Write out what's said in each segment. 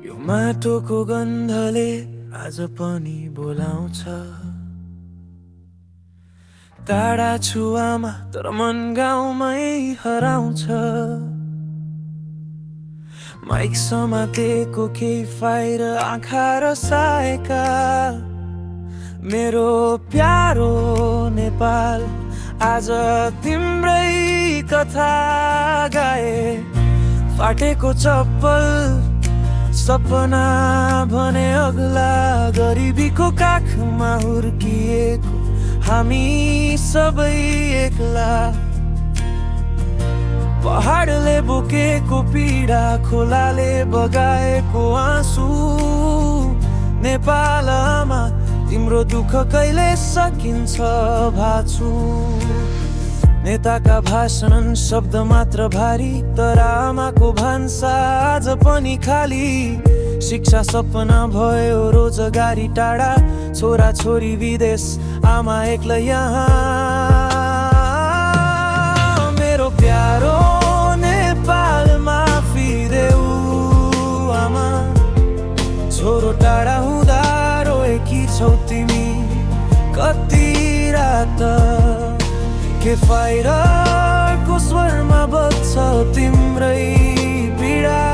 यो माटोको गन्धले आज पनि बोलाउँछ। टाढा छु आमा तर मन गाउँमै हराउँछ। माइक समातेको केही फाइर आँखा रसाएका मेरो प्यारो नेपाल, आज तिम्रै कथा गाए। फाटेको चप्पल सपना भने अग्ला, गरिबीको काखमा हुर्किएको हामी सबै एक्ला। पहाडले बोकेको पीडा, खोलाले बगाएको आँसु, नेपालमा तिम्रो दुःख कहिले सकिन्छ भाछु। नेताका भाषण शब्द मात्र भारी, तर आमाको भान्सा आज पनि खाली। शिक्षा सपना भयो रोजगारी टाढा, छोरा छोरी विदेश आमा एक्लै यहाँ। मेरो प्यारो नेपालमा फिदेऊ आमा, छोरो टाढा हुँदा रोएकी छौ तिमी कति रात। के फाइरको स्वरमा बज्छ तिम्रै पीडा।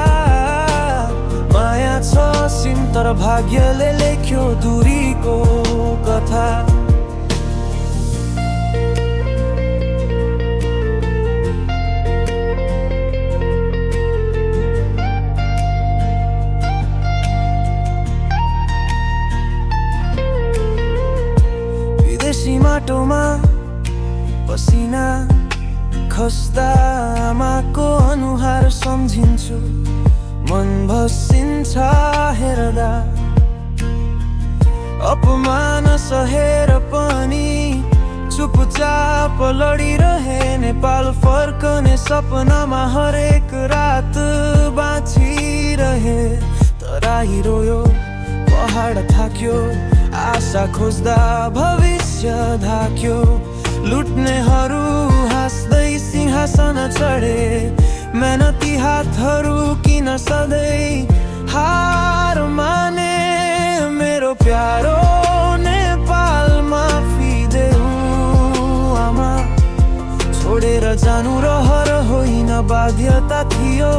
माया छ सिम तर भाग्यले लेख्यो दूरीको कथा। विदेशी माटोमा पसिना खस्दा आमाको अनुहार सम्झिन्छु, मन भसिन्छ हेर्दा। अपमान सहेर पनि चुपचाप लडिरहे, नेपाल फर्कने सपनामा हरेक रात बाँचिरहे। तराई रोयो पहाड थाक्यो, आशा खोज्दा भविष्य धाक्यो। लुट्नेहरू हाँस्दै सिंहासन चढे, मेहनती हातहरू किन सधैँ हार माने। मेरो प्यारो नेपालमा फिदेऊ आमा, छोडेर जानु रहर होइन बाध्यता थियो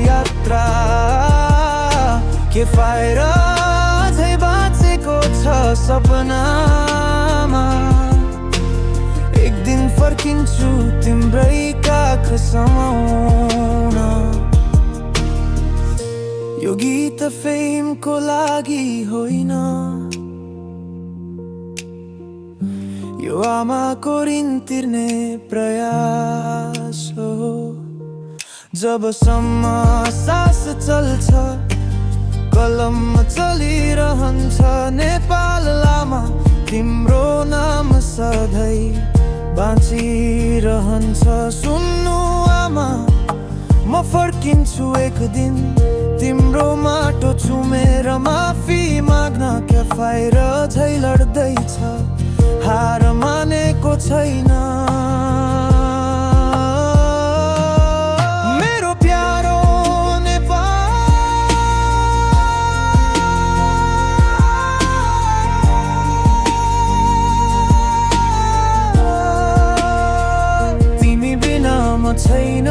यात्रा। के फाइर अझै बाँचेको छ सपनामा, एक दिन फर्किन्छु तिम्रै काख समाउन। यो गीत फेमको लागि होइन, यो आमाको ऋण तिर्ने प्रयास हो। जबसम्म सास चल्छ कलम चलिरहन्छ, नेपाल लामा तिम्रो नाम सधैँ बाँचिरहन्छ। सुन्नु आमा म फर्किन्छु एक दिन, तिम्रो माटो चुमेर माफी माग्न। क्या फाइर झै लड्दैछ, हार मानेको छैन। मेरो प्यारो छैन।